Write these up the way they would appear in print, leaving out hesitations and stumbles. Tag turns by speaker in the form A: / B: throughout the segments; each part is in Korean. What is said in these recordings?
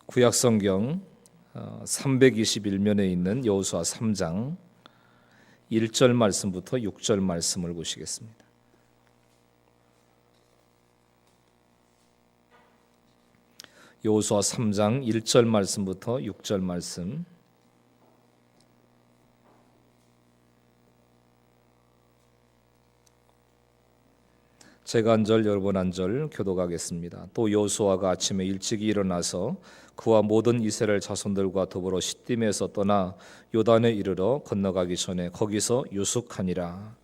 A: 구약성경 321면에 있는 여호수아 3장 1절 말씀부터 6절 말씀을 보시겠습니다. 여호수아 3장 1절 말씀부터 6절 말씀. 제가 한 절 여러분 한 절 교독하겠습니다. 또 여호수아가 아침에 일찍이 일어나서 그와 모든 이스라엘 자손들과 더불어 시딤에서 떠나 요단에 이르러 건너가기 전에 거기서 유숙하니라.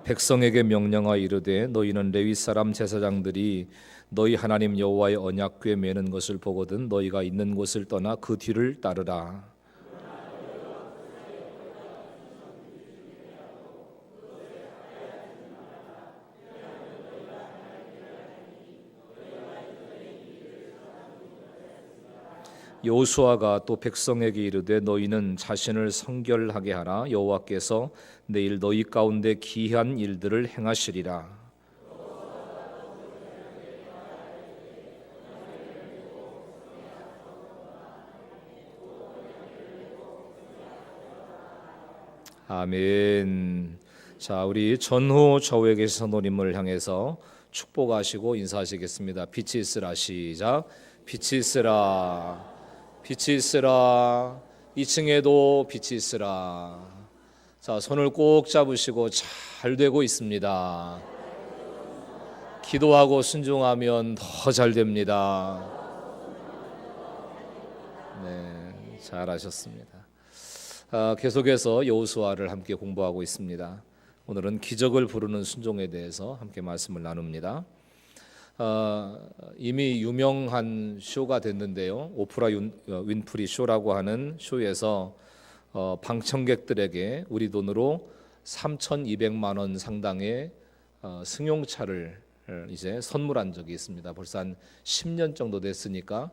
A: 백성에게 명령하여 이르되 너희는 레위 사람 제사장들이 너희 하나님 여호와의 언약궤 매는 것을 보거든 너희가 있는 곳을 떠나 그 뒤를 따르라. 여호수아가 또 백성에게 이르되 너희는 자신을 성결하게 하라. 여호와께서 내일 너희 가운데 기이한 일들을 행하시리라. 아멘. 자, 우리 전후 좌우에 계신 성도님을 향해서 축복하시고 인사하시겠습니다. 빛이 있으라. 시작. 빛이 있으라. 빛이 있으라. 2층에도 빛이 있으라. 자, 손을 꼭 잡으시고 잘 되고 있습니다. 기도하고 순종하면 더 잘 됩니다. 네, 잘하셨습니다. 계속해서 여호수아를 함께 공부하고 있습니다. 오늘은 기적을 부르는 순종에 대해서 함께 말씀을 나눕니다. 이미 유명한 쇼가 됐는데요. 오프라 윈프리 쇼라고 하는 쇼에서 방청객들에게 우리 돈으로 3,200만 원 상당의 승용차를 이제 선물한 적이 있습니다. 벌써 한 10년 정도 됐으니까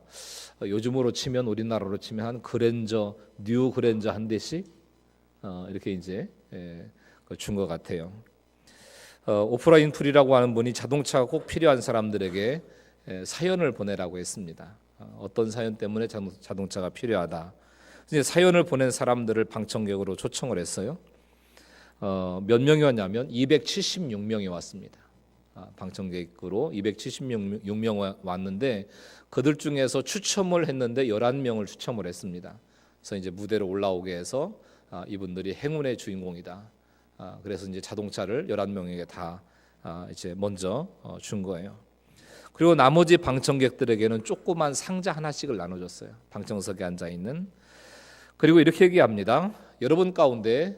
A: 요즘으로 치면 우리나라로 치면 한 그랜저, 뉴 그랜저 한 대씩 이렇게 이제 준 것 같아요. 오프라 윈프리라고 하는 분이 자동차가 꼭 필요한 사람들에게 사연을 보내라고 했습니다. 어떤 사연 때문에 자동차가 필요하다. 이제 사연을 보낸 사람들을 방청객으로 초청을 했어요. 몇 명이 왔냐면 276명이 왔습니다. 방청객으로 276명 왔는데 그들 중에서 추첨을 했는데 11명을 추첨을 했습니다. 그래서 이제 무대로 올라오게 해서 이분들이 행운의 주인공이다. 그래서 이제 자동차를 11명에게 다 이제 먼저 준 거예요. 그리고 나머지 방청객들에게는 조그만 상자 하나씩을 나눠줬어요. 방청석에 앉아 있는. 그리고 이렇게 얘기합니다. 여러분 가운데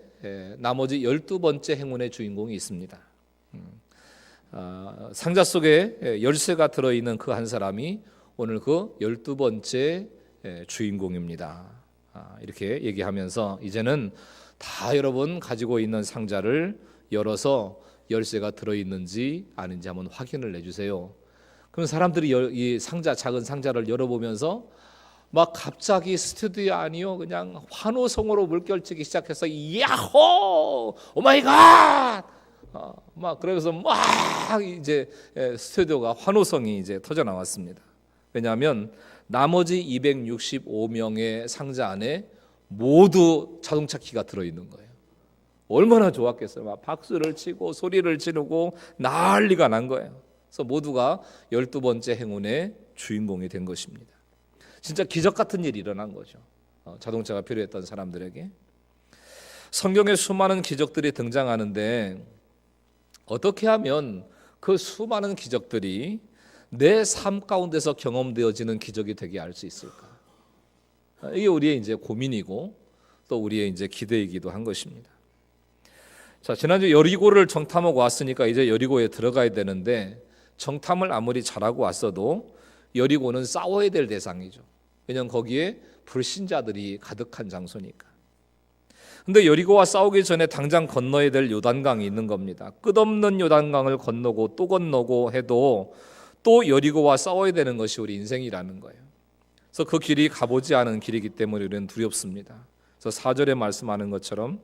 A: 나머지 12번째 행운의 주인공이 있습니다. 상자 속에 열쇠가 들어있는 그 한 사람이 오늘 그 12번째 주인공입니다. 이렇게 얘기하면서 이제는 다 여러분 가지고 있는 상자를 열어서 열쇠가 들어있는지 아닌지 한번 확인을 내주세요. 그럼 사람들이 이 상자, 작은 상자를 열어보면서 막 갑자기 스튜디오 아니요 그냥 환호성으로 물결치기 시작해서 야호 오마이갓 막 그러면서 막 이제 스튜디오가 환호성이 이제 터져 나왔습니다. 왜냐하면 나머지 265명의 상자 안에 모두 자동차 키가 들어있는 거예요. 얼마나 좋았겠어요. 막 박수를 치고 소리를 지르고 난리가 난 거예요. 그래서 모두가 12번째 행운의 주인공이 된 것입니다. 진짜 기적 같은 일이 일어난 거죠. 자동차가 필요했던 사람들에게. 성경에 수많은 기적들이 등장하는데 어떻게 하면 그 수많은 기적들이 내 삶 가운데서 경험되어지는 기적이 되게 할 수 있을까? 이게 우리의 이제 고민이고 또 우리의 이제 기대이기도 한 것입니다. 자, 지난주 여리고를 정탐하고 왔으니까 이제 여리고에 들어가야 되는데 정탐을 아무리 잘하고 왔어도 여리고는 싸워야 될 대상이죠. 왜냐하면 거기에 불신자들이 가득한 장소니까. 근데 여리고와 싸우기 전에 당장 건너야 될 요단강이 있는 겁니다. 끝없는 요단강을 건너고 또 건너고 해도 또 여리고와 싸워야 되는 것이 우리 인생이라는 거예요. 그래서 그 길이 가보지 않은 길이기 때문에 우리는 두렵습니다. 그래서 4절에 말씀하는 것처럼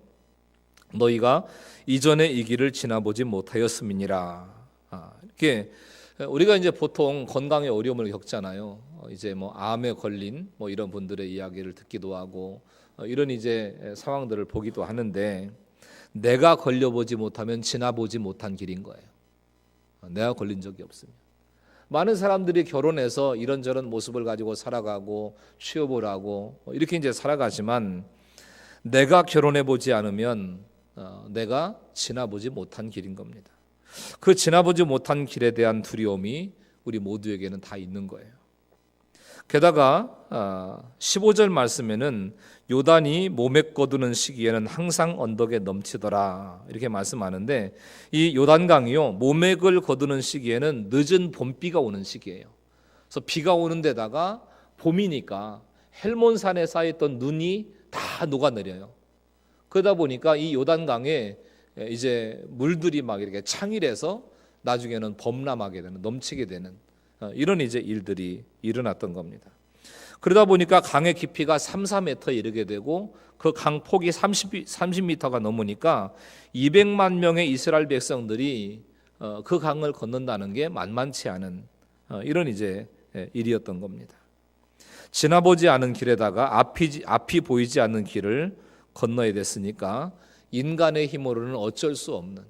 A: 너희가 이전에 이 길을 지나보지 못하였음이니라. 이렇게 우리가 이제 보통 건강에 어려움을 겪잖아요. 이제 뭐 암에 걸린 뭐 이런 분들의 이야기를 듣기도 하고 이런 이제 상황들을 보기도 하는데, 내가 걸려보지 못하면 지나보지 못한 길인 거예요. 내가 걸린 적이 없으면. 많은 사람들이 결혼해서 이런저런 모습을 가지고 살아가고 취업을 하고 이렇게 이제 살아가지만, 내가 결혼해 보지 않으면 내가 지나보지 못한 길인 겁니다. 그 지나보지 못한 길에 대한 두려움이 우리 모두에게는 다 있는 거예요. 게다가 15절 말씀에는 요단이 몸에 거두는 시기에는 항상 언덕에 넘치더라 이렇게 말씀하는데, 이 요단강이요, 모맥을 거두는 시기에는 늦은 봄비가 오는 시기예요. 그래서 비가 오는 데다가 봄이니까 헬몬산에 쌓였던 눈이 다 녹아내려요. 그러다 보니까 이 요단강에 이제 물들이 막 이렇게 창일해서 나중에는 범람하게 되는, 넘치게 되는 이런 이제 일들이 일어났던 겁니다. 그러다 보니까 강의 깊이가 3-4m에 이르게 되고, 그 강 폭이 30m가 넘으니까 200만 명의 이스라엘 백성들이 그 강을 건넌다는 게 만만치 않은 이런 이제 일이었던 겁니다. 지나보지 않은 길에다가 앞이 보이지 않는 길을 건너야 됐으니까 인간의 힘으로는 어쩔 수 없는,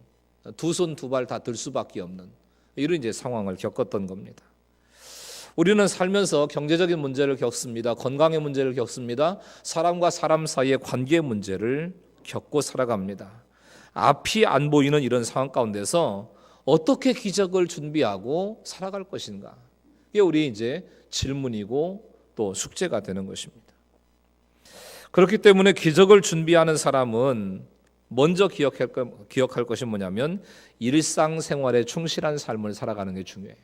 A: 두 손 두 발 다 들 수밖에 없는 이런 이제 상황을 겪었던 겁니다. 우리는 살면서 경제적인 문제를 겪습니다. 건강의 문제를 겪습니다. 사람과 사람 사이의 관계 문제를 겪고 살아갑니다. 앞이 안 보이는 이런 상황 가운데서 어떻게 기적을 준비하고 살아갈 것인가? 이게 우리 이제 질문이고 또 숙제가 되는 것입니다. 그렇기 때문에 기적을 준비하는 사람은 먼저 기억할 것이 뭐냐면, 일상생활에 충실한 삶을 살아가는 게 중요해요.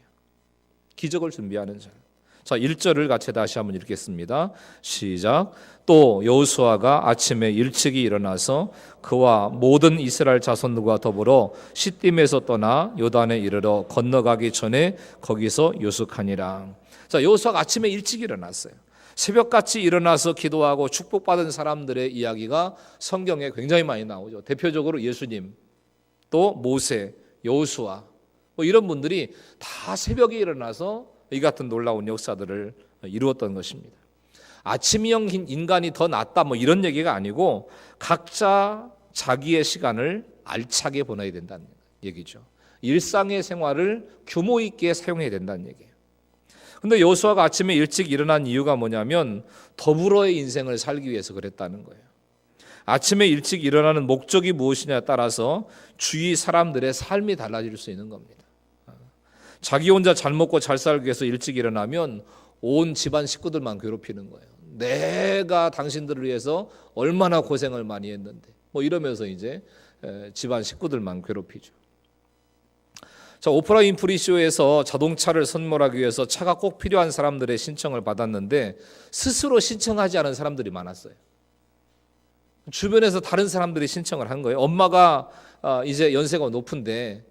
A: 기적을 준비하는 사람. 자, 1절을 같이 다시 한번 읽겠습니다. 시작. 또 여호수아가 아침에 일찍이 일어나서 그와 모든 이스라엘 자손들과 더불어 시딤에서 떠나 요단에 이르러 건너가기 전에 거기서 유숙하니라. 자, 여호수아가 아침에 일찍 일어났어요. 새벽같이 일어나서 기도하고 축복받은 사람들의 이야기가 성경에 굉장히 많이 나오죠. 대표적으로 예수님, 또 모세, 여호수아 뭐 이런 분들이 다 새벽에 일어나서 이 같은 놀라운 역사들을 이루었던 것입니다. 아침형 인간이 더 낫다 뭐 이런 얘기가 아니고, 각자 자기의 시간을 알차게 보내야 된다는 얘기죠. 일상의 생활을 규모 있게 사용해야 된다는 얘기예요. 근데 여호수아가 아침에 일찍 일어난 이유가 뭐냐면, 더불어의 인생을 살기 위해서 그랬다는 거예요. 아침에 일찍 일어나는 목적이 무엇이냐에 따라서 주위 사람들의 삶이 달라질 수 있는 겁니다. 자기 혼자 잘 먹고 잘 살기 위해서 일찍 일어나면 온 집안 식구들만 괴롭히는 거예요. 내가 당신들을 위해서 얼마나 고생을 많이 했는데 뭐 이러면서 이제 집안 식구들만 괴롭히죠. 자, 오프라 윈프리 쇼에서 자동차를 선물하기 위해서 차가 꼭 필요한 사람들의 신청을 받았는데, 스스로 신청하지 않은 사람들이 많았어요. 주변에서 다른 사람들이 신청을 한 거예요. 엄마가 이제 연세가 높은데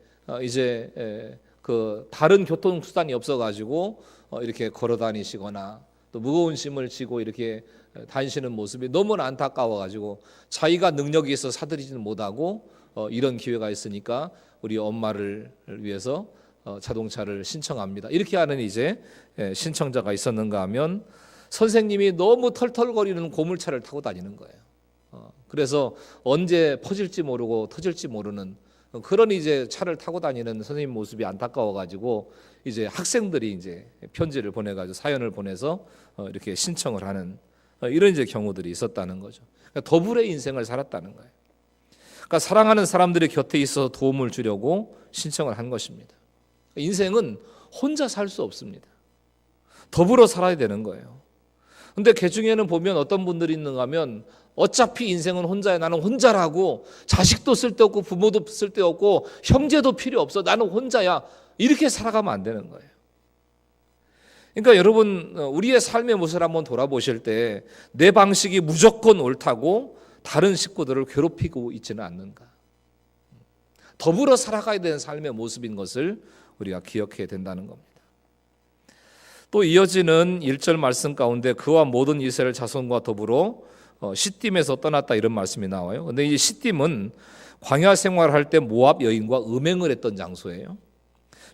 A: 이제 그 다른 교통수단이 없어가지고 이렇게 걸어 다니시거나 또 무거운 짐을 지고 이렇게 다니시는 모습이 너무나 안타까워가지고 자기가 능력이 있어 사들이지는 못하고 이런 기회가 있으니까 우리 엄마를 위해서 자동차를 신청합니다. 이렇게 하는 이제 신청자가 있었는가 하면, 선생님이 너무 털털거리는 고물차를 타고 다니는 거예요. 그래서 언제 퍼질지 모르고 터질지 모르는 그런 이제 차를 타고 다니는 선생님 모습이 안타까워가지고 이제 학생들이 이제 편지를 보내가지고 사연을 보내서 이렇게 신청을 하는 이런 이제 경우들이 있었다는 거죠. 그러니까 더불어의 인생을 살았다는 거예요. 그러니까 사랑하는 사람들이 곁에 있어서 도움을 주려고 신청을 한 것입니다. 인생은 혼자 살 수 없습니다. 더불어 살아야 되는 거예요. 근데 그 중에는 보면 어떤 분들이 있는가 하면, 어차피 인생은 혼자야, 나는 혼자라고, 자식도 쓸데없고 부모도 쓸데없고 형제도 필요 없어, 나는 혼자야, 이렇게 살아가면 안 되는 거예요. 그러니까 여러분, 우리의 삶의 모습을 한번 돌아보실 때 내 방식이 무조건 옳다고 다른 식구들을 괴롭히고 있지는 않는가. 더불어 살아가야 되는 삶의 모습인 것을 우리가 기억해야 된다는 겁니다. 또 이어지는 1절 말씀 가운데 그와 모든 이스라엘 자손과 더불어 시딤에서 떠났다 이런 말씀이 나와요. 근데 이 시딤은 광야 생활할 때 모압 여인과 음행을 했던 장소예요.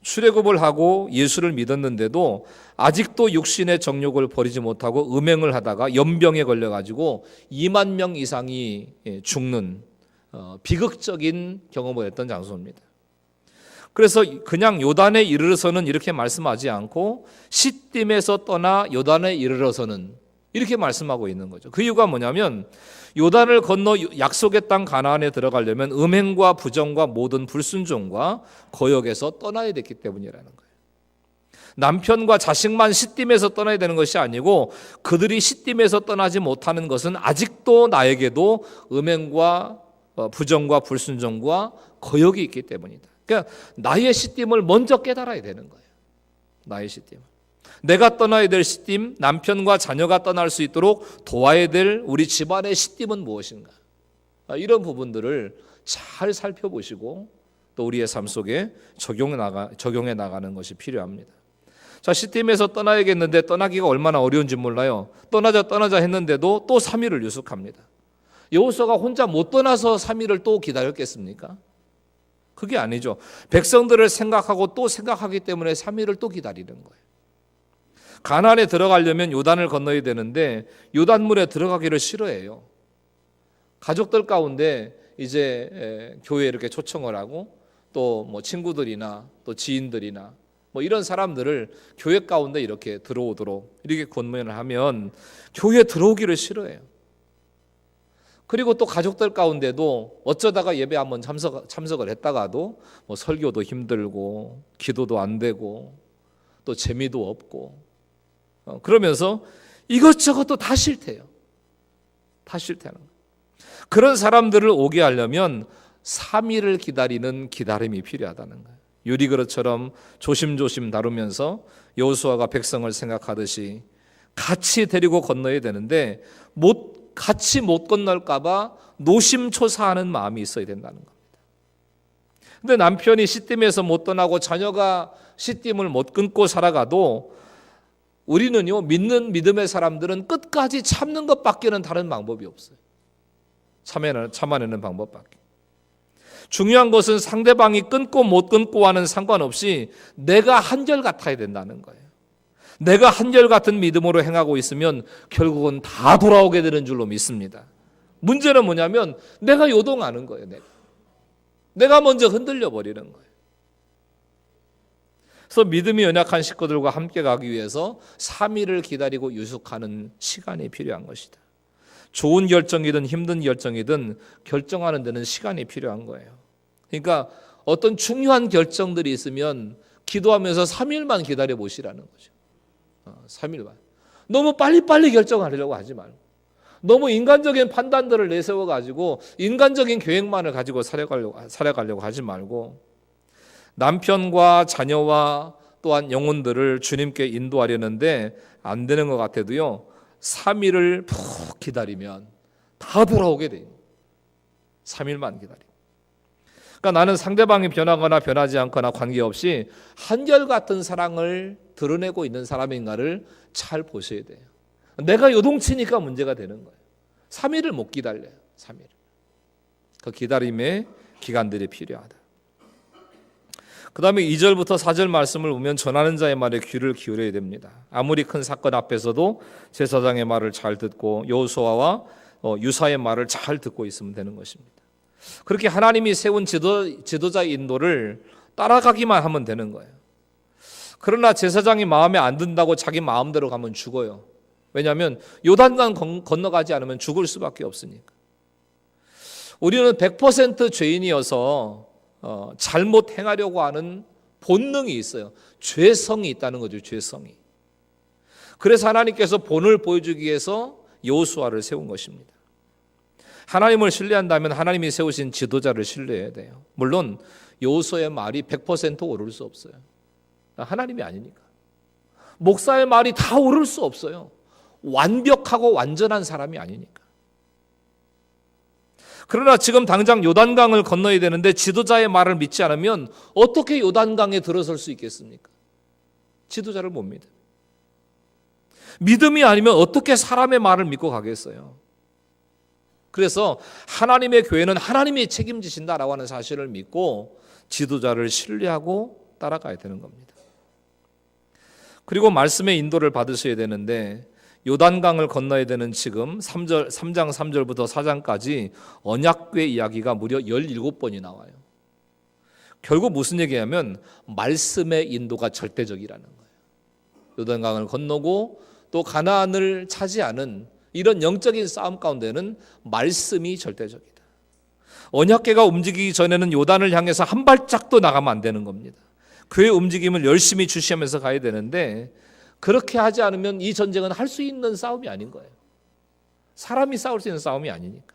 A: 출애굽을 하고 예수를 믿었는데도 아직도 육신의 정욕을 버리지 못하고 음행을 하다가 연병에 걸려가지고 2만 명 이상이 죽는 비극적인 경험을 했던 장소입니다. 그래서 그냥 요단에 이르러서는 이렇게 말씀하지 않고 시딤에서 떠나 요단에 이르러서는 이렇게 말씀하고 있는 거죠. 그 이유가 뭐냐면 요단을 건너 약속의 땅 가나안에 들어가려면 음행과 부정과 모든 불순종과 거역에서 떠나야 됐기 때문이라는 거예요. 남편과 자식만 시딤에서 떠나야 되는 것이 아니고 그들이 시딤에서 떠나지 못하는 것은 아직도 나에게도 음행과 부정과 불순종과 거역이 있기 때문이다. 그러니까 나의 시딤을 먼저 깨달아야 되는 거예요. 나의 시딤. 내가 떠나야 될 시딤, 남편과 자녀가 떠날 수 있도록 도와야 될 우리 집안의 시딤은 무엇인가? 이런 부분들을 잘 살펴보시고 또 우리의 삶 속에 적용해 나가는 것이 필요합니다. 자, 시딤에서 떠나야겠는데 떠나기가 얼마나 어려운지 몰라요. 떠나자 했는데도 또 3일을 유숙합니다. 여호수아가 혼자 못 떠나서 3일을 또 기다렸겠습니까? 그게 아니죠. 백성들을 생각하고 또 생각하기 때문에 3일을 또 기다리는 거예요. 가나안에 들어가려면 요단을 건너야 되는데 요단물에 들어가기를 싫어해요. 가족들 가운데 이제 교회에 이렇게 초청을 하고 또 뭐 친구들이나 또 지인들이나 뭐 이런 사람들을 교회 가운데 이렇게 들어오도록 이렇게 권면을 하면 교회에 들어오기를 싫어해요. 그리고 또 가족들 가운데도 어쩌다가 예배 한번 참석을 했다가도 뭐 설교도 힘들고 기도도 안 되고 또 재미도 없고 그러면서 이것저것도 다 싫대요. 다 싫다는 거예요. 그런 사람들을 오게 하려면 3일을 기다리는 기다림이 필요하다는 거예요. 유리그릇처럼 조심조심 다루면서 여호수아가 백성을 생각하듯이 같이 데리고 건너야 되는데 같이 못 건널까 봐 노심초사하는 마음이 있어야 된다는 겁니다. 근데 남편이 시딤에서 못 떠나고 자녀가 시딤을 못 끊고 살아가도 우리는요, 믿는 믿음의 사람들은 끝까지 참는 것밖에는 다른 방법이 없어요. 참아내는 방법밖에. 중요한 것은 상대방이 끊고 못 끊고와는 상관없이 내가 한결같아야 된다는 거예요. 내가 한결같은 믿음으로 행하고 있으면 결국은 다 돌아오게 되는 줄로 믿습니다. 문제는 뭐냐면 내가 요동하는 거예요. 내가 먼저 흔들려 버리는 거예요. 그래서 믿음이 연약한 식구들과 함께 가기 위해서 3일을 기다리고 유숙하는 시간이 필요한 것이다. 좋은 결정이든 힘든 결정이든 결정하는 데는 시간이 필요한 거예요. 그러니까 어떤 중요한 결정들이 있으면 기도하면서 3일만 기다려 보시라는 거죠. 3일만. 너무 빨리빨리 결정하려고 하지 말고 너무 인간적인 판단들을 내세워가지고 인간적인 계획만을 가지고 살아가려고 하지 말고 남편과 자녀와 또한 영혼들을 주님께 인도하려는데 안 되는 것 같아도요 3일을 푹 기다리면 다 돌아오게 돼요. 3일만 기다리면. 그러니까 나는 상대방이 변하거나 변하지 않거나 관계없이 한결같은 사랑을 드러내고 있는 사람인가를 잘 보셔야 돼요. 내가 요동치니까 문제가 되는 거예요. 3일을 못 기다려요. 3일. 그 기다림의 기간들이 필요하다. 그 다음에 2절부터 4절 말씀을 보면 전하는 자의 말에 귀를 기울여야 됩니다. 아무리 큰 사건 앞에서도 제사장의 말을 잘 듣고 여호수아와 유사의 말을 잘 듣고 있으면 되는 것입니다. 그렇게 하나님이 세운 지도자의 인도를 따라가기만 하면 되는 거예요. 그러나 제사장이 마음에 안 든다고 자기 마음대로 가면 죽어요. 왜냐하면 요단강 건너가지 않으면 죽을 수밖에 없으니까. 우리는 100% 죄인이어서 잘못 행하려고 하는 본능이 있어요. 죄성이 있다는 거죠. 죄성이. 그래서 하나님께서 본을 보여주기 위해서 여호수아를 세운 것입니다. 하나님을 신뢰한다면 하나님이 세우신 지도자를 신뢰해야 돼요. 물론 여호수아의 말이 100% 옳을 수 없어요. 하나님이 아니니까. 목사의 말이 다 옳을 수 없어요. 완벽하고 완전한 사람이 아니니까. 그러나 지금 당장 요단강을 건너야 되는데 지도자의 말을 믿지 않으면 어떻게 요단강에 들어설 수 있겠습니까? 지도자를 못 믿어요. 믿음이 아니면 어떻게 사람의 말을 믿고 가겠어요? 그래서 하나님의 교회는 하나님이 책임지신다라고 하는 사실을 믿고 지도자를 신뢰하고 따라가야 되는 겁니다. 그리고 말씀의 인도를 받으셔야 되는데 요단강을 건너야 되는 지금 3장 3절부터 4장까지 언약궤 이야기가 무려 17번이 나와요. 결국 무슨 얘기냐면 말씀의 인도가 절대적이라는 거예요. 요단강을 건너고 또 가나안을 차지하는 이런 영적인 싸움 가운데는 말씀이 절대적이다. 언약궤가 움직이기 전에는 요단을 향해서 한 발짝도 나가면 안 되는 겁니다. 그의 움직임을 열심히 주시하면서 가야 되는데 그렇게 하지 않으면 이 전쟁은 할 수 있는 싸움이 아닌 거예요. 사람이 싸울 수 있는 싸움이 아니니까.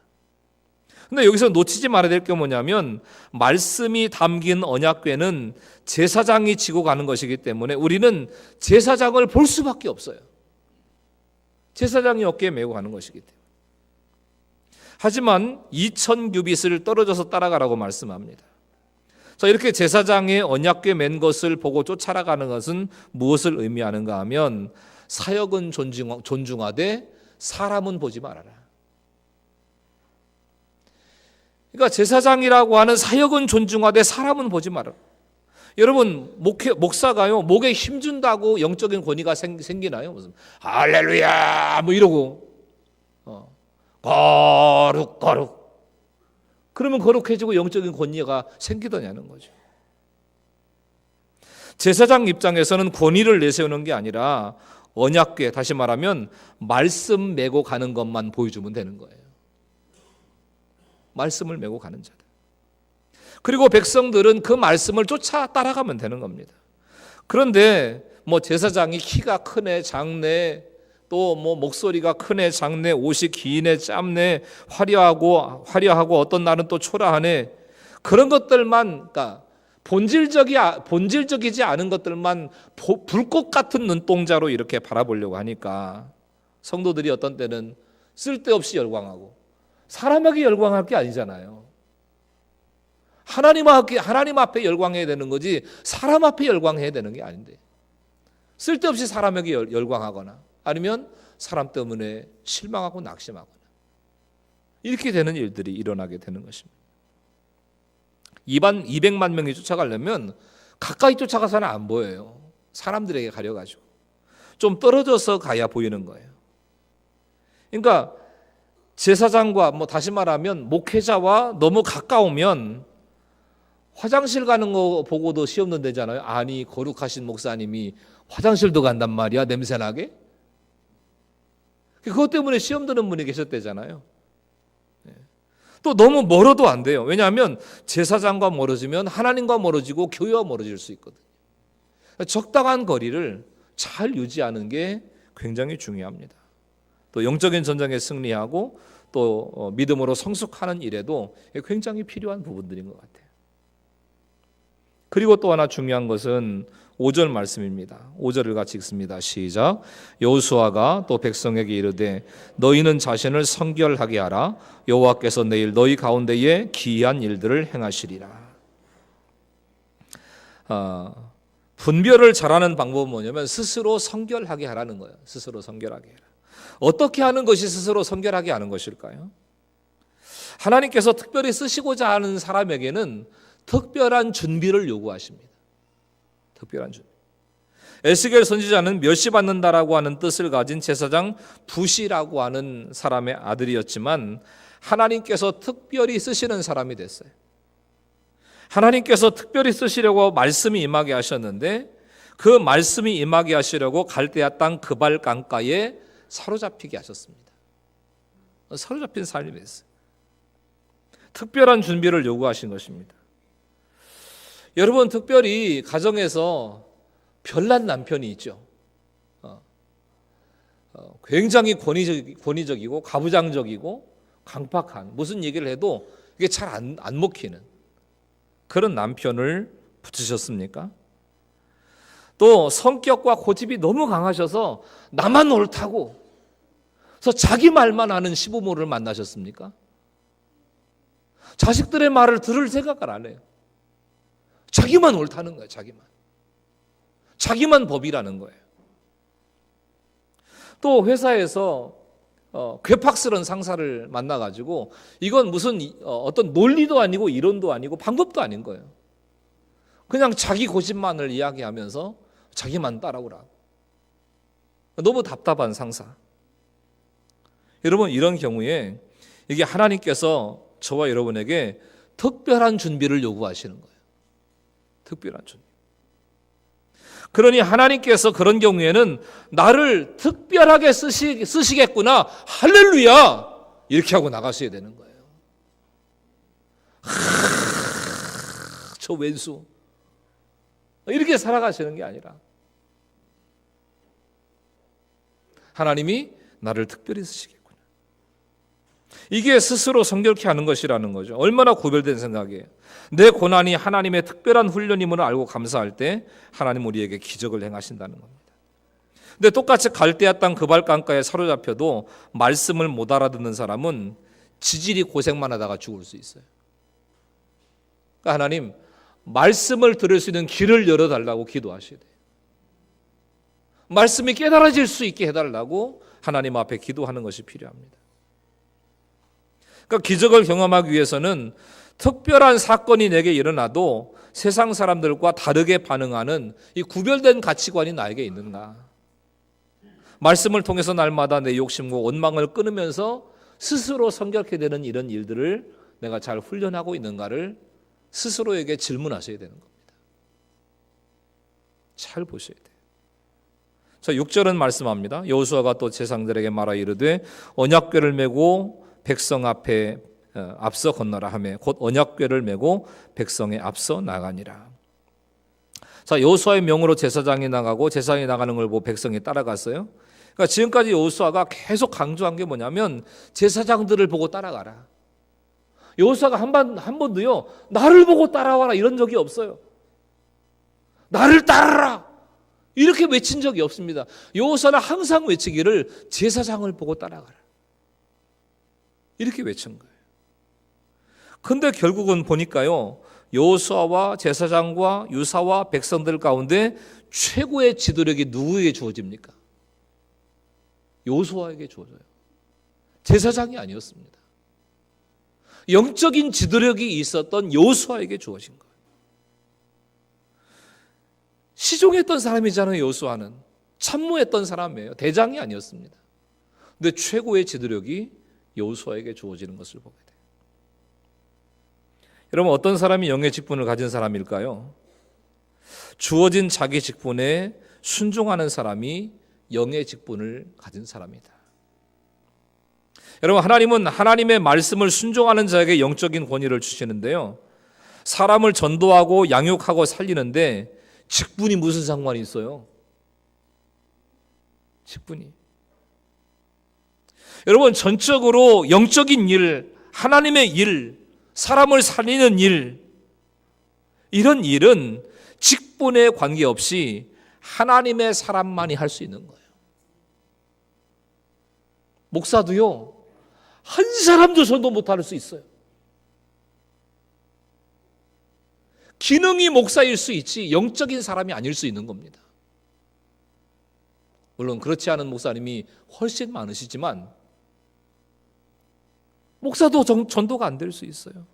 A: 근데 여기서 놓치지 말아야 될 게 뭐냐면 말씀이 담긴 언약궤는 제사장이 지고 가는 것이기 때문에 우리는 제사장을 볼 수밖에 없어요. 제사장이 어깨에 메고 가는 것이기 때문에. 하지만 2000규빗을 떨어져서 따라가라고 말씀합니다. 자, 이렇게 제사장의 언약궤 맨 것을 보고 쫓아가는 것은 무엇을 의미하는가 하면 사역은 존중하되 사람은 보지 말아라. 그러니까 제사장이라고 하는 사역은 존중하되 사람은 보지 말아라. 여러분 목사가요 목에 힘준다고 영적인 권위가 생기나요? 무슨 할렐루야 뭐 이러고 거룩 그러면 거룩해지고 영적인 권위가 생기더냐는 거죠. 제사장 입장에서는 권위를 내세우는 게 아니라 언약궤, 다시 말하면 말씀 메고 가는 것만 보여주면 되는 거예요. 말씀을 메고 가는 자들. 그리고 백성들은 그 말씀을 쫓아 따라가면 되는 겁니다. 그런데 뭐 제사장이 키가 크네 작네 또 뭐 목소리가 크네 작네 옷이 기네 짧네 화려하고 어떤 날은 또 초라하네 그런 것들만 그러니까 본질적이지 않은 것들만 불꽃 같은 눈동자로 이렇게 바라보려고 하니까 성도들이 어떤 때는 쓸데없이 열광하고 사람에게 열광할 게 아니잖아요. 하나님 앞에 열광해야 되는 거지 사람 앞에 열광해야 되는 게 아닌데 쓸데없이 사람에게 열광하거나 아니면 사람 때문에 실망하고 낙심하거나 이렇게 되는 일들이 일어나게 되는 것입니다. 200만 명이 쫓아가려면 가까이 쫓아가서는 안 보여요. 사람들에게 가려가지고 좀 떨어져서 가야 보이는 거예요. 그러니까 제사장과 다시 말하면 목회자와 너무 가까우면 화장실 가는 거 보고도 시험 던대잖아요. 아니 거룩하신 목사님이 화장실도 간단 말이야 냄새나게? 그것 때문에 시험 드는 분이 계셨대잖아요. 또 너무 멀어도 안 돼요. 왜냐하면 제사장과 멀어지면 하나님과 멀어지고 교회와 멀어질 수 있거든요. 적당한 거리를 잘 유지하는 게 굉장히 중요합니다. 또 영적인 전쟁에 승리하고 또 믿음으로 성숙하는 일에도 굉장히 필요한 부분들인 것 같아요. 그리고 또 하나 중요한 것은 5절 말씀입니다. 5절을 같이 읽습니다. 시작. 여호수아가 또 백성에게 이르되 너희는 자신을 성결하게 하라. 여호와께서 내일 너희 가운데에 기이한 일들을 행하시리라. 분별을 잘하는 방법은 뭐냐면 스스로 성결하게 하라는 거예요. 스스로 성결하게 해라. 어떻게 하는 것이 스스로 성결하게 하는 것일까요? 하나님께서 특별히 쓰시고자 하는 사람에게는 특별한 준비를 요구하십니다. 특별한 준비. 에스겔 선지자는 멸시 받는다라고 하는 뜻을 가진 제사장 부시라고 하는 사람의 아들이었지만 하나님께서 특별히 쓰시는 사람이 됐어요. 하나님께서 특별히 쓰시려고 말씀이 임하게 하셨는데 그 말씀이 임하게 하시려고 갈대아 땅 그발 강가에 사로잡히게 하셨습니다. 사로잡힌 삶이 됐어요. 특별한 준비를 요구하신 것입니다. 여러분 특별히 가정에서 별난 남편이 있죠. 굉장히 권위적이고 가부장적이고 강팍한 무슨 얘기를 해도 이게 잘 안 먹히는 그런 남편을 붙이셨습니까? 또 성격과 고집이 너무 강하셔서 나만 옳다고 그래서 자기 말만 하는 시부모를 만나셨습니까? 자식들의 말을 들을 생각을 안 해요. 자기만 옳다는 거예요. 자기만 법이라는 거예요. 또 회사에서 괴팍스런 상사를 만나가지고 이건 무슨 어떤 논리도 아니고 이론도 아니고 방법도 아닌 거예요. 그냥 자기 고집만을 이야기하면서 자기만 따라오라. 너무 답답한 상사. 여러분, 이런 경우에 이게 하나님께서 저와 여러분에게 특별한 준비를 요구하시는 거예요. 특별한 준비. 그러니 하나님께서 그런 경우에는 나를 특별하게 쓰시겠구나. 할렐루야. 이렇게 하고 나가셔야 되는 거예요. 저 왼수. 이렇게 살아가시는 게 아니라 하나님이 나를 특별히 쓰시겠구나. 이게 스스로 성결케 하는 것이라는 거죠. 얼마나 구별된 생각이에요. 내 고난이 하나님의 특별한 훈련임을 알고 감사할 때 하나님 우리에게 기적을 행하신다는 겁니다. 근데 똑같이 갈대아 땅 그발강가에 사로잡혀도 말씀을 못 알아듣는 사람은 지질이 고생만 하다가 죽을 수 있어요. 그러니까 하나님, 말씀을 들을 수 있는 길을 열어달라고 기도하셔야 돼요. 말씀이 깨달아질 수 있게 해달라고 하나님 앞에 기도하는 것이 필요합니다. 그러니까 기적을 경험하기 위해서는 특별한 사건이 내게 일어나도 세상 사람들과 다르게 반응하는 이 구별된 가치관이 나에게 있는가? 말씀을 통해서 날마다 내 욕심과 원망을 끊으면서 스스로 성결케 되는 이런 일들을 내가 잘 훈련하고 있는가를 스스로에게 질문하셔야 되는 겁니다. 잘 보셔야 돼요. 자, 6절은 말씀합니다. 여호수아가 또 제사장들에게 말하 이르되 언약궤를 메고 백성 앞에 앞서 건너라 하매 곧 언약궤를 메고 백성의 앞서 나가니라. 자, 여호수아의 명으로 제사장이 나가고 제사장이 나가는 걸 보고 백성이 따라갔어요. 그러니까 지금까지 여호수아가 계속 강조한 게 뭐냐면 제사장들을 보고 따라가라. 여호수아가 한 번도요 나를 보고 따라와라 이런 적이 없어요. 나를 따르라 이렇게 외친 적이 없습니다. 여호수아는 항상 외치기를 제사장을 보고 따라가라 이렇게 외친 거예요. 근데 결국은 보니까요 여호수아와 제사장과 유사와 백성들 가운데 최고의 지도력이 누구에게 주어집니까? 여호수아에게 주어져요. 제사장이 아니었습니다. 영적인 지도력이 있었던 여호수아에게 주어진 거예요. 시종했던 사람이잖아요. 여호수아는 참모했던 사람이에요. 대장이 아니었습니다. 근데 최고의 지도력이 여호수아에게 주어지는 것을 보게 돼요. 여러분, 어떤 사람이 영의 직분을 가진 사람일까요? 주어진 자기 직분에 순종하는 사람이 영의 직분을 가진 사람이다. 여러분, 하나님은 하나님의 말씀을 순종하는 자에게 영적인 권위를 주시는데요. 사람을 전도하고 양육하고 살리는데 직분이 무슨 상관이 있어요? 직분이. 여러분, 전적으로 영적인 일, 하나님의 일, 사람을 살리는 일, 이런 일은 직분에 관계없이 하나님의 사람만이 할 수 있는 거예요. 목사도요, 한 사람도 전도 못할 수 있어요. 기능이 목사일 수 있지 영적인 사람이 아닐 수 있는 겁니다. 물론 그렇지 않은 목사님이 훨씬 많으시지만 목사도 전도가 안 될 수 있어요.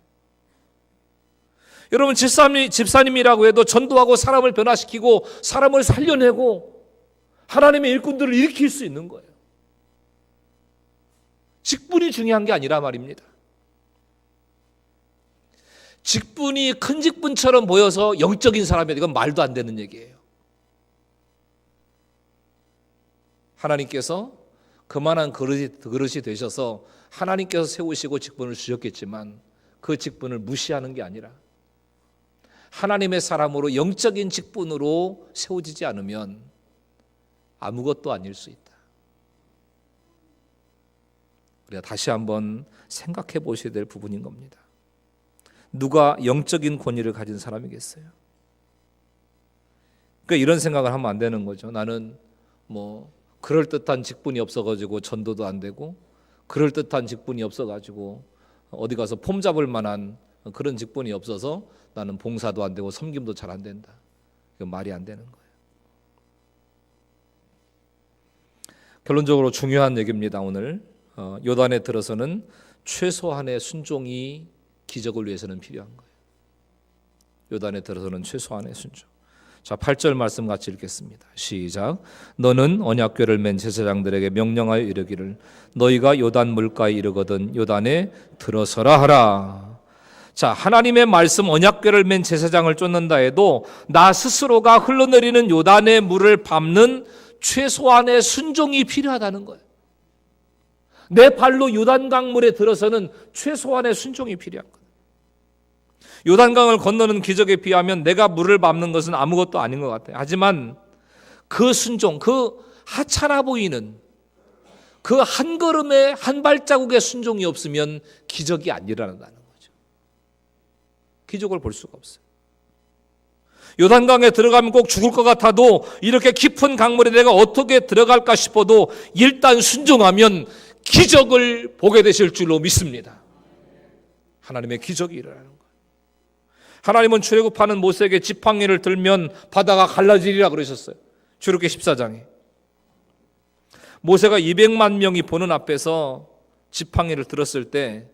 A: 여러분, 집사님이라고 해도 전도하고 사람을 변화시키고 사람을 살려내고 하나님의 일꾼들을 일으킬 수 있는 거예요. 직분이 중요한 게 아니라 말입니다. 직분이 큰 직분처럼 보여서 영적인 사람이다. 이건 말도 안 되는 얘기예요. 하나님께서 그만한 그릇이 되셔서 하나님께서 세우시고 직분을 주셨겠지만 그 직분을 무시하는 게 아니라 하나님의 사람으로 영적인 직분으로 세워지지 않으면 아무것도 아닐 수 있다. 우리가 다시 한번 생각해 보셔야 될 부분인 겁니다. 누가 영적인 권위를 가진 사람이겠어요? 그러니까 이런 생각을 하면 안 되는 거죠. 나는 그럴듯한 직분이 없어가지고 전도도 안 되고 그럴듯한 직분이 없어가지고 어디 가서 폼 잡을 만한 그런 직분이 없어서 나는 봉사도 안 되고 섬김도 잘 안 된다. 이거 말이 안 되는 거예요. 결론적으로 중요한 얘기입니다. 오늘 요단에 들어서는 최소한의 순종이 기적을 위해서는 필요한 거예요. 요단에 들어서는 최소한의 순종. 자, 8절 말씀 같이 읽겠습니다. 시작. 너는 언약궤를 맨 제사장들에게 명령하여 이르기를 너희가 요단 물가에 이르거든 요단에 들어서라 하라. 자, 하나님의 말씀 언약궤를 맨 제사장을 쫓는다 해도 나 스스로가 흘러내리는 요단의 물을 밟는 최소한의 순종이 필요하다는 거예요. 내 발로 요단강물에 들어서는 최소한의 순종이 필요한 거예요. 요단강을 건너는 기적에 비하면 내가 물을 밟는 것은 아무것도 아닌 것 같아요. 하지만 그 순종, 그 하찮아 보이는 그 한 걸음의 한 발자국의 순종이 없으면 기적이 안 일어난다는 거죠. 기적을 볼 수가 없어요. 요단강에 들어가면 꼭 죽을 것 같아도 이렇게 깊은 강물에 내가 어떻게 들어갈까 싶어도 일단 순종하면 기적을 보게 되실 줄로 믿습니다. 하나님의 기적이 일어나는 거예요. 하나님은 출애굽하는 모세에게 지팡이를 들면 바다가 갈라지리라 그러셨어요. 출애굽기 14장에. 모세가 200만 명이 보는 앞에서 지팡이를 들었을 때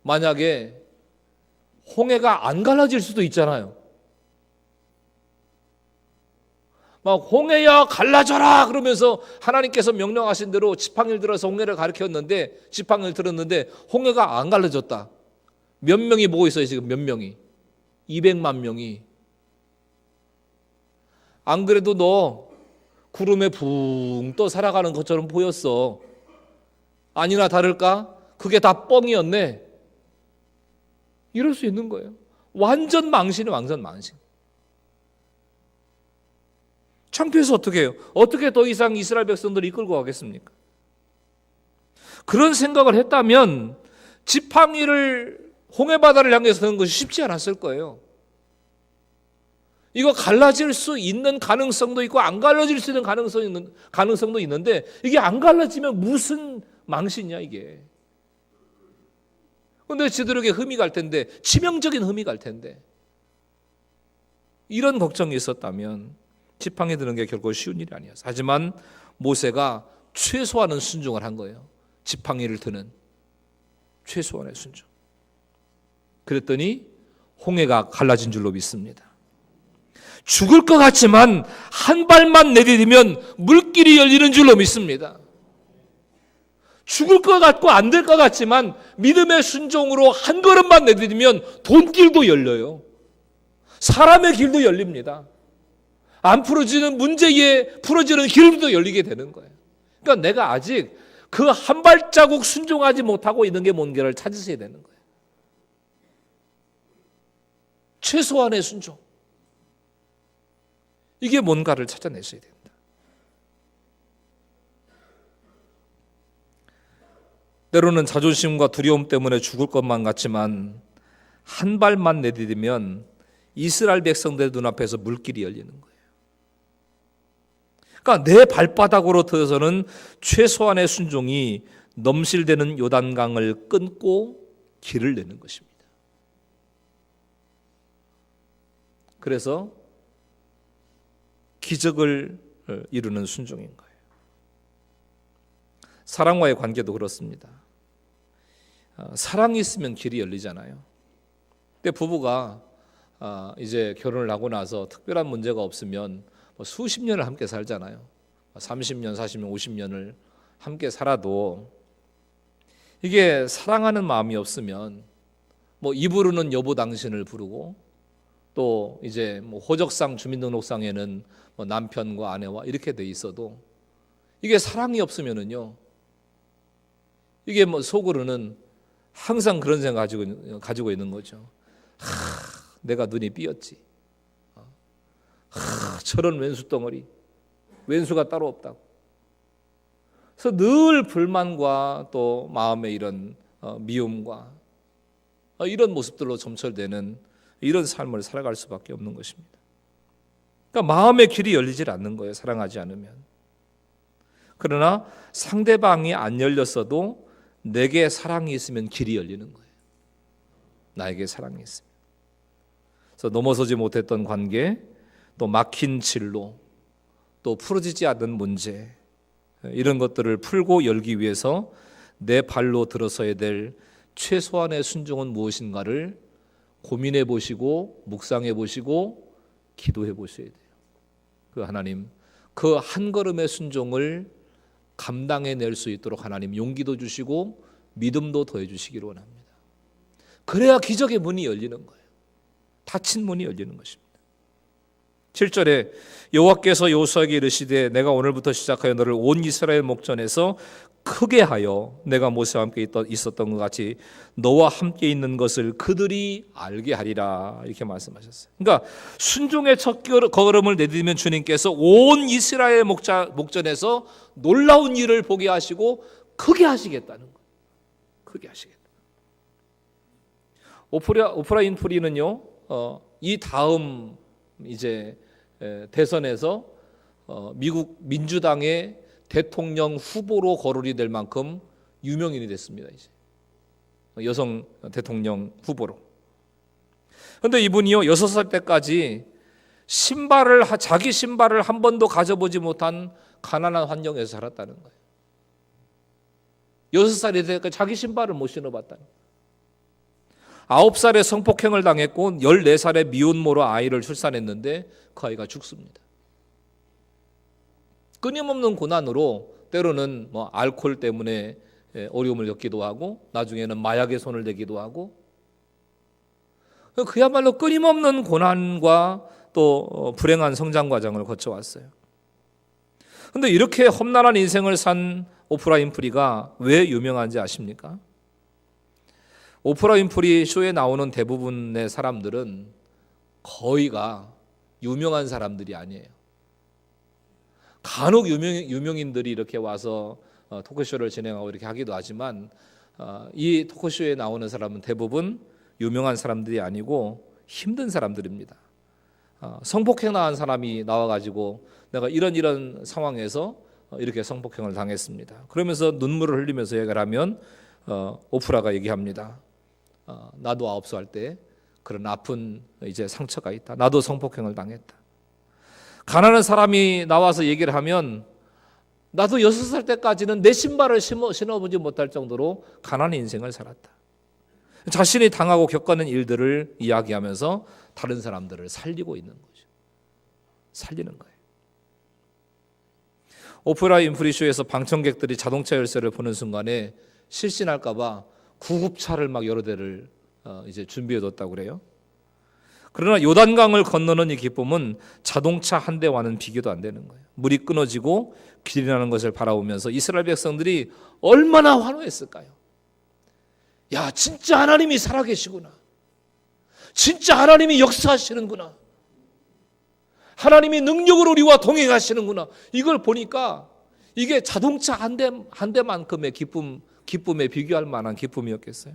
A: 만약에 홍해가 안 갈라질 수도 있잖아요. 막 홍해야 갈라져라 그러면서 하나님께서 명령하신 대로 지팡이를 들어서 홍해를 가리켰는데 지팡이를 들었는데 홍해가 안 갈라졌다. 몇 명이 보고 있어요 지금 몇 명이? 200만 명이. 안 그래도 너 구름에 붕 떠 살아가는 것처럼 보였어. 아니나 다를까? 그게 다 뻥이었네. 이럴 수 있는 거예요. 완전 망신이 완전 망신. 창피해서 어떻게 해요? 어떻게 더 이상 이스라엘 백성들을 이끌고 가겠습니까? 그런 생각을 했다면 지팡이를 홍해바다를 향해서 드는 것이 쉽지 않았을 거예요. 이거 갈라질 수 있는 가능성도 있고 안 갈라질 수 있는 가능성도 있는데 이게 안 갈라지면 무슨 망신이야 이게. 그런데 지들에게 흠이 갈 텐데 치명적인 흠이 갈 텐데 이런 걱정이 있었다면 지팡이 드는 게 결코 쉬운 일이 아니었어요. 하지만 모세가 최소한의 순종을 한 거예요. 지팡이를 드는 최소한의 순종. 그랬더니 홍해가 갈라진 줄로 믿습니다. 죽을 것 같지만 한 발만 내디디면 물길이 열리는 줄로 믿습니다. 죽을 것 같고 안 될 것 같지만 믿음의 순종으로 한 걸음만 내디디면 돈길도 열려요. 사람의 길도 열립니다. 안 풀어지는 문제에 풀어지는 길도 열리게 되는 거예요. 그러니까 내가 아직 그 한 발자국 순종하지 못하고 있는 게 뭔가를 찾으셔야 되는 거예요. 최소한의 순종. 이게 뭔가를 찾아내셔야 됩니다. 때로는 자존심과 두려움 때문에 죽을 것만 같지만 한 발만 내디디면 이스라엘 백성들 눈앞에서 물길이 열리는 거예요. 그러니까 내 발바닥으로 들어서는 최소한의 순종이 넘실대는 요단강을 끊고 길을 내는 것입니다. 그래서 기적을 이루는 순종인 거예요. 사랑과의 관계도 그렇습니다. 사랑이 있으면 길이 열리잖아요. 근데 부부가 이제 결혼을 하고 나서 특별한 문제가 없으면 수십 년을 함께 살잖아요. 30년, 40년, 50년을 함께 살아도 이게 사랑하는 마음이 없으면 입으로는 여보 당신을 부르고 또 이제 호적상 주민등록상에는 남편과 아내와 이렇게 돼 있어도 이게 사랑이 없으면은요 이게 속으로는 항상 그런 생각 가지고 있는 거죠. 내가 눈이 삐었지. 저런 왼수 덩어리, 왼수가 따로 없다고. 그래서 늘 불만과 또 마음의 이런 미움과 이런 모습들로 점철되는 이런 삶을 살아갈 수밖에 없는 것입니다. 그러니까 마음의 길이 열리질 않는 거예요. 사랑하지 않으면. 그러나 상대방이 안 열렸어도 내게 사랑이 있으면 길이 열리는 거예요. 나에게 사랑이 있으면. 그래서 넘어서지 못했던 관계, 또 막힌 진로, 또 풀어지지 않는 문제, 이런 것들을 풀고 열기 위해서 내 발로 들어서야 될 최소한의 순종은 무엇인가를 고민해 보시고 묵상해 보시고 기도해 보셔야 돼요. 그 하나님, 그 한 걸음의 순종을 감당해낼 수 있도록 하나님 용기도 주시고 믿음도 더해 주시기를 원합니다. 그래야 기적의 문이 열리는 거예요. 닫힌 문이 열리는 것입니다. 7절에 여호와께서 여호수아에게 이르시되 내가 오늘부터 시작하여 너를 온 이스라엘 목전에서 크게 하여 내가 모세와 함께 있었던 것 같이 너와 함께 있는 것을 그들이 알게 하리라, 이렇게 말씀하셨어요. 그러니까 순종의 첫 걸음을 내디디면 주님께서 온 이스라엘 목전에서 놀라운 일을 보게 하시고 크게 하시겠다는 거예요. 크게 하시겠다. 오프라 윈프리는요, 이 다음 이제 대선에서 미국 민주당의 대통령 후보로 거론이 될 만큼 유명인이 됐습니다. 이제 여성 대통령 후보로. 그런데 이분이요 6살 때까지 자기 신발을 한 번도 가져보지 못한 가난한 환경에서 살았다는 거예요. 6살이 되니까 자기 신발을 못 신어봤다는 거예요. 9살에 성폭행을 당했고 14살에 미혼모로 아이를 출산했는데 그 아이가 죽습니다. 끊임없는 고난으로 때로는 알코올 때문에 어려움을 겪기도 하고 나중에는 마약에 손을 대기도 하고 그야말로 끊임없는 고난과 또 불행한 성장 과정을 거쳐왔어요. 그런데 이렇게 험난한 인생을 산 오프라 윈프리가 왜 유명한지 아십니까? 오프라 윈프리 쇼에 나오는 대부분의 사람들은 거의가 유명한 사람들이 아니에요. 간혹 유명인들이 이렇게 와서 토크쇼를 진행하고 이렇게 하기도 하지만 이 토크쇼에 나오는 사람은 대부분 유명한 사람들이 아니고 힘든 사람들입니다. 성폭행 당한 사람이 나와가지고 내가 이런 상황에서 이렇게 성폭행을 당했습니다. 그러면서 눈물을 흘리면서 얘기를 하면 오프라가 얘기합니다. 나도 9살 할 때 그런 아픈 이제 상처가 있다. 나도 성폭행을 당했다. 가난한 사람이 나와서 얘기를 하면 나도 6살 때까지는 내 신발을 신어보지 못할 정도로 가난한 인생을 살았다. 자신이 당하고 겪어낸 일들을 이야기하면서 다른 사람들을 살리고 있는 거죠. 살리는 거예요. 오프라 윈프리 쇼에서 방청객들이 자동차 열쇠를 보는 순간에 실신할까 봐 구급차를 막 여러 대를 이제 준비해뒀다고 그래요. 그러나 요단강을 건너는 이 기쁨은 자동차 한 대와는 비교도 안 되는 거예요. 물이 끊어지고 길이 나는 것을 바라보면서 이스라엘 백성들이 얼마나 환호했을까요? 야, 진짜 하나님이 살아계시구나. 진짜 하나님이 역사하시는구나. 하나님이 능력으로 우리와 동행하시는구나. 이걸 보니까 이게 자동차 한 대만큼의 기쁨에 비교할 만한 기쁨이었겠어요?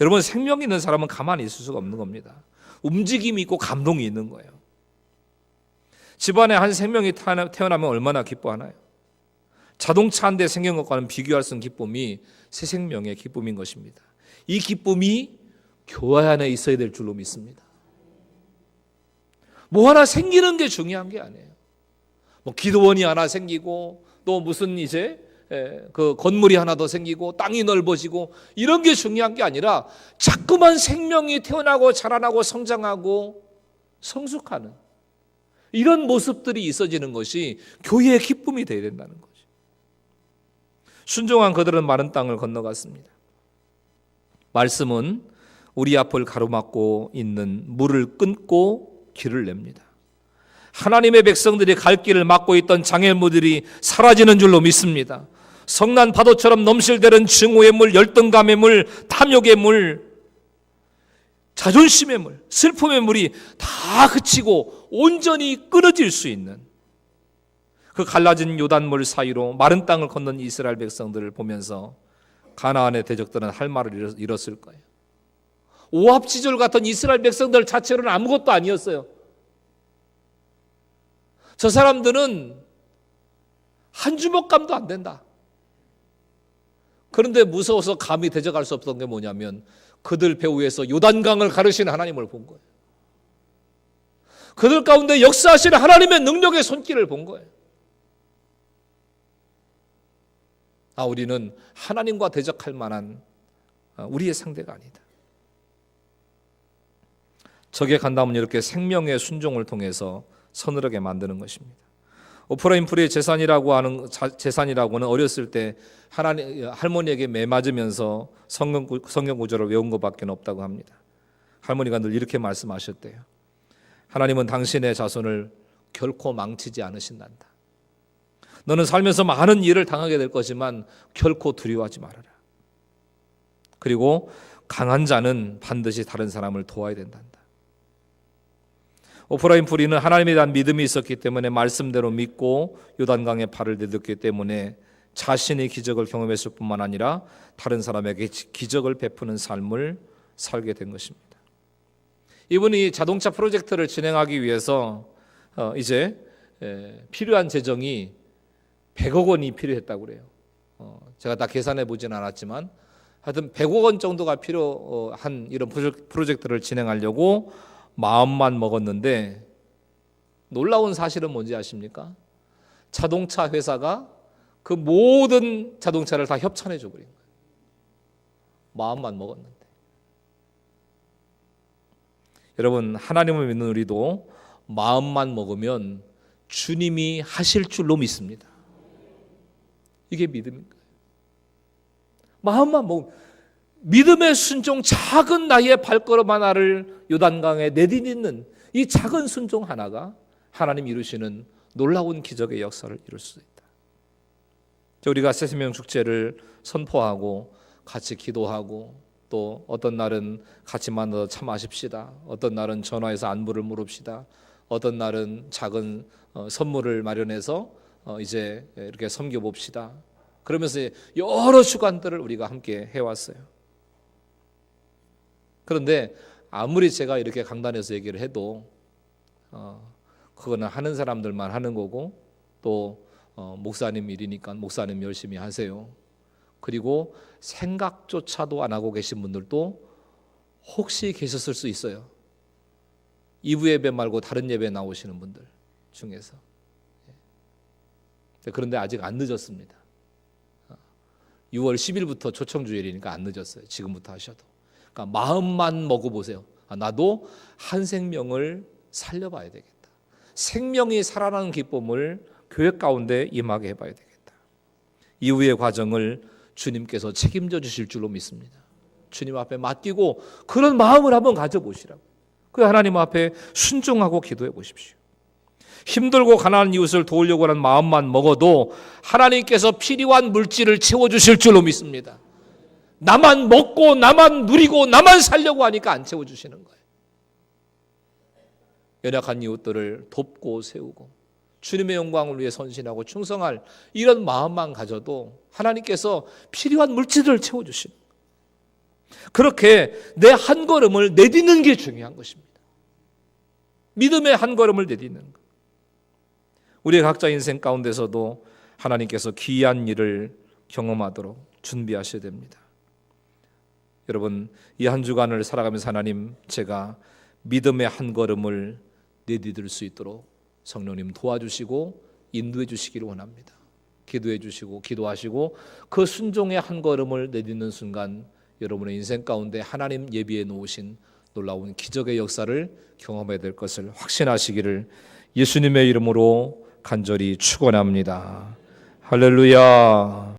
A: 여러분, 생명 있는 사람은 가만히 있을 수가 없는 겁니다. 움직임이 있고 감동이 있는 거예요. 집안에 한 생명이 태어나면 얼마나 기뻐하나요? 자동차 한 대 생긴 것과는 비교할 수 없는 기쁨이 새 생명의 기쁨인 것입니다. 이 기쁨이 교회 안에 있어야 될 줄로 믿습니다. 뭐 하나 생기는 게 중요한 게 아니에요. 뭐 기도원이 하나 생기고 또 무슨 이제 그 건물이 하나 더 생기고 땅이 넓어지고 이런 게 중요한 게 아니라 자꾸만 생명이 태어나고 자라나고 성장하고 성숙하는 이런 모습들이 있어지는 것이 교회의 기쁨이 되어야 된다는 거죠. 순종한 그들은 마른 땅을 건너갔습니다. 말씀은 우리 앞을 가로막고 있는 물을 끊고 길을 냅니다. 하나님의 백성들이 갈 길을 막고 있던 장애물들이 사라지는 줄로 믿습니다. 성난 파도처럼 넘실대는 증오의 물, 열등감의 물, 탐욕의 물, 자존심의 물, 슬픔의 물이 다 그치고 온전히 끊어질 수 있는 그 갈라진 요단물 사이로 마른 땅을 걷는 이스라엘 백성들을 보면서 가나안의 대적들은 할 말을 잃었을 거예요. 오합지졸 같은 이스라엘 백성들 자체로는 아무것도 아니었어요. 저 사람들은 한 주먹감도 안 된다. 그런데 무서워서 감히 대적할 수 없던 게 뭐냐면 그들 배후에서 요단강을 가르시는 하나님을 본 거예요. 그들 가운데 역사하시는 하나님의 능력의 손길을 본 거예요. 우리는 하나님과 대적할 만한 우리의 상대가 아니다. 적에 간다면 이렇게 생명의 순종을 통해서 서늘하게 만드는 것입니다. 오프라 윈프리의 재산이라고는 어렸을 때 할머니에게 매맞으면서 성경 구절을 외운 것밖에 없다고 합니다. 할머니가 늘 이렇게 말씀하셨대요. 하나님은 당신의 자손을 결코 망치지 않으신단다. 너는 살면서 많은 일을 당하게 될 거지만 결코 두려워하지 말아라. 그리고 강한 자는 반드시 다른 사람을 도와야 된단다. 오프라 윈프리는 하나님에 대한 믿음이 있었기 때문에 말씀대로 믿고 요단강에 발을 내딛기 때문에 자신이 기적을 경험했을 뿐만 아니라 다른 사람에게 기적을 베푸는 삶을 살게 된 것입니다. 이분이 자동차 프로젝트를 진행하기 위해서 이제 필요한 재정이 100억 원이 필요했다고 그래요. 제가 다 계산해 보진 않았지만 하여튼 100억 원 정도가 필요한 이런 프로젝트를 진행하려고 마음만 먹었는데 놀라운 사실은 뭔지 아십니까? 자동차 회사가 그 모든 자동차를 다 협찬해 줘버린 거예요. 마음만 먹었는데. 여러분, 하나님을 믿는 우리도 마음만 먹으면 주님이 하실 줄로 믿습니다. 이게 믿음인가요? 마음만 먹으면 믿음의 순종, 작은 나의 발걸음 하나를 요단강에 내딛는 이 작은 순종 하나가 하나님 이루시는 놀라운 기적의 역사를 이룰 수 있다. 우리가 새생명 축제를 선포하고 같이 기도하고 또 어떤 날은 같이 만나서 차 마십시다. 어떤 날은 전화해서 안부를 물읍시다. 어떤 날은 작은 선물을 마련해서 이제 이렇게 섬겨봅시다. 그러면서 여러 주간들을 우리가 함께 해왔어요. 그런데 아무리 제가 이렇게 강단에서 얘기를 해도 그거는 하는 사람들만 하는 거고 또 목사님 일이니까 목사님 열심히 하세요. 그리고 생각조차도 안 하고 계신 분들도 혹시 계셨을 수 있어요. 2부 예배 말고 다른 예배 나오시는 분들 중에서. 그런데 아직 안 늦었습니다. 6월 10일부터 초청주일이니까 안 늦었어요. 지금부터 하셔도. 그러니까 마음만 먹어보세요. 나도 한 생명을 살려봐야 되겠다. 생명이 살아나는 기쁨을 교회 가운데 임하게 해봐야 되겠다. 이후의 과정을 주님께서 책임져 주실 줄로 믿습니다. 주님 앞에 맡기고 그런 마음을 한번 가져보시라고. 그 하나님 앞에 순종하고 기도해 보십시오. 힘들고 가난한 이웃을 도우려고 하는 마음만 먹어도 하나님께서 필요한 물질을 채워주실 줄로 믿습니다. 나만 먹고 나만 누리고 나만 살려고 하니까 안 채워주시는 거예요. 연약한 이웃들을 돕고 세우고 주님의 영광을 위해 선신하고 충성할 이런 마음만 가져도 하나님께서 필요한 물질을 채워주십니다. 그렇게 내 한 걸음을 내딛는 게 중요한 것입니다. 믿음의 한 걸음을 내딛는 것. 우리의 각자 인생 가운데서도 하나님께서 귀한 일을 경험하도록 준비하셔야 됩니다. 여러분, 이 한 주간을 살아가면서 하나님, 제가 믿음의 한 걸음을 내디딜 수 있도록 성령님 도와주시고 인도해 주시기를 원합니다. 기도해 주시고 기도하시고 그 순종의 한 걸음을 내딛는 순간 여러분의 인생 가운데 하나님 예비해 놓으신 놀라운 기적의 역사를 경험해야 될 것을 확신하시기를 예수님의 이름으로 간절히 축원합니다. 할렐루야.